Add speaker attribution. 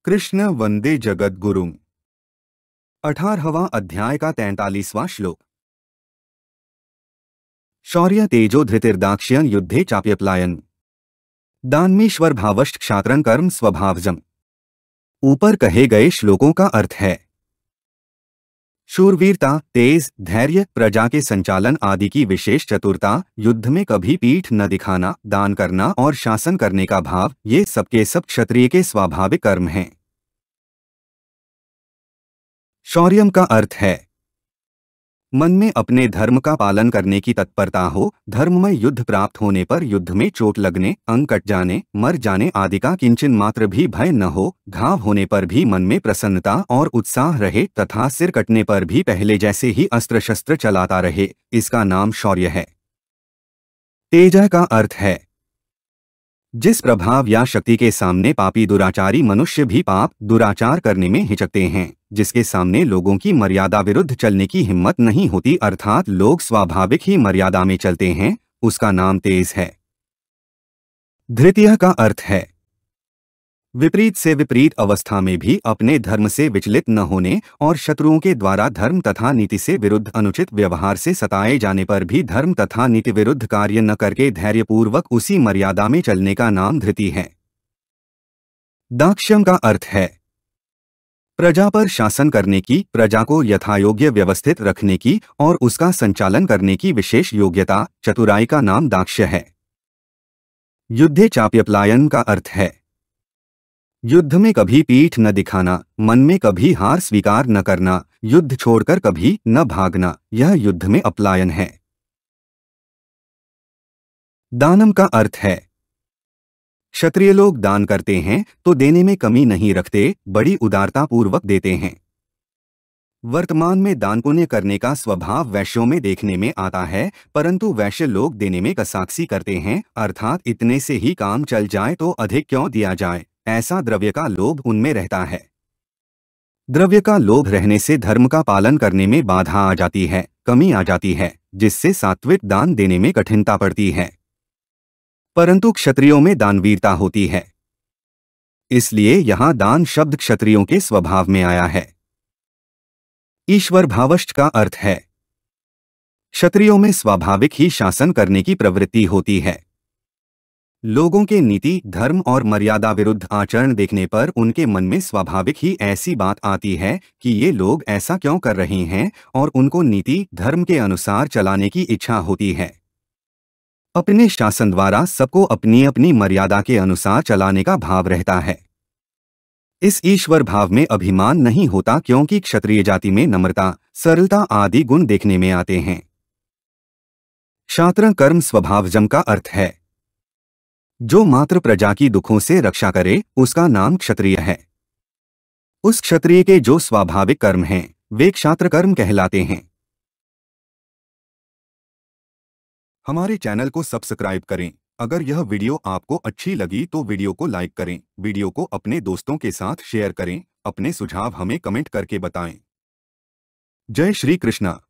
Speaker 1: कृष्ण वंदे जगद्गुरुं। 18वां अध्याय का 43वां श्लोक। शौर्य तेजो धृतिर्दाक्ष्यं युद्धे चाप्यप्लायन दानमीश्वर भावश्च क्षात्रं कर्म स्वभावजम्। ऊपर कहे गए श्लोकों का अर्थ है शूरवीरता, तेज, धैर्य, प्रजा के संचालन आदि की विशेष चतुरता, युद्ध में कभी पीठ न दिखाना, दान करना और शासन करने का भाव, ये सबके सब क्षत्रिय के स्वाभाविक कर्म हैं। शौर्यम का अर्थ है मन में अपने धर्म का पालन करने की तत्परता हो, धर्म में युद्ध प्राप्त होने पर युद्ध में चोट लगने, अंग कट जाने, मर जाने आदि का किंचन मात्र भी भय न हो, घाव होने पर भी मन में प्रसन्नता और उत्साह रहे तथा सिर कटने पर भी पहले जैसे ही अस्त्र शस्त्र चलाता रहे, इसका नाम शौर्य है। तेज का अर्थ है जिस प्रभाव या शक्ति के सामने पापी दुराचारी मनुष्य भी पाप दुराचार करने में हिचकते हैं, जिसके सामने लोगों की मर्यादा विरुद्ध चलने की हिम्मत नहीं होती, अर्थात लोग स्वाभाविक ही मर्यादा में चलते हैं, उसका नाम तेज है। धृतिय का अर्थ है विपरीत से विपरीत अवस्था में भी अपने धर्म से विचलित न होने और शत्रुओं के द्वारा धर्म तथा नीति से विरुद्ध अनुचित व्यवहार से सताए जाने पर भी धर्म तथा नीति विरुद्ध कार्य न करके धैर्यपूर्वक उसी मर्यादा में चलने का नाम धृति है। दाक्ष्यम का अर्थ है प्रजा पर शासन करने की, प्रजा को यथायोग्य व्यवस्थित रखने की और उसका संचालन करने की विशेष योग्यता, चतुराई का नाम दाक्ष्य है। युद्धे चाप्यप्लायन का अर्थ है युद्ध में कभी पीठ न दिखाना, मन में कभी हार स्वीकार न करना, युद्ध छोड़कर कभी न भागना, यह युद्ध में अपलायन है। दानम का अर्थ है क्षत्रिय लोग दान करते हैं तो देने में कमी नहीं रखते, बड़ी उदारता पूर्वक देते हैं। वर्तमान में दान पुण्य करने का स्वभाव वैश्यों में देखने में आता है, परंतु वैश्य लोग देने में कसाक्सी करते हैं, अर्थात इतने से ही काम चल जाए तो अधिक क्यों दिया जाए, ऐसा द्रव्य का लोभ उनमें रहता है। द्रव्य का लोभ रहने से धर्म का पालन करने में बाधा आ जाती है, कमी आ जाती है, जिससे सात्विक दान देने में कठिनता पड़ती है। परंतु क्षत्रियों में दानवीरता होती है, इसलिए यहां दान शब्द क्षत्रियों के स्वभाव में आया है। ईश्वर भावश्च का अर्थ है क्षत्रियों में स्वाभाविक ही शासन करने की प्रवृत्ति होती है। लोगों के नीति, धर्म और मर्यादा विरुद्ध आचरण देखने पर उनके मन में स्वाभाविक ही ऐसी बात आती है कि ये लोग ऐसा क्यों कर रहे हैं, और उनको नीति, धर्म के अनुसार चलाने की इच्छा होती है। अपने शासन द्वारा सबको अपनी अपनी मर्यादा के अनुसार चलाने का भाव रहता है। इस ईश्वर भाव में अभिमान नहीं होता, क्योंकि क्षत्रिय जाति में नम्रता, सरलता आदि गुण देखने में आते हैं। क्षात्र कर्म स्वभावजम का अर्थ है जो मात्र प्रजा की दुखों से रक्षा करे, उसका नाम क्षत्रिय है। उस क्षत्रिय के जो स्वाभाविक कर्म हैं, वे क्षात्र कर्म कहलाते हैं। हमारे चैनल को सब्सक्राइब करें। अगर यह वीडियो आपको अच्छी लगी तो वीडियो को लाइक करें, वीडियो को अपने दोस्तों के साथ शेयर करें, अपने सुझाव हमें कमेंट करके बताएं। जय श्री कृष्णा।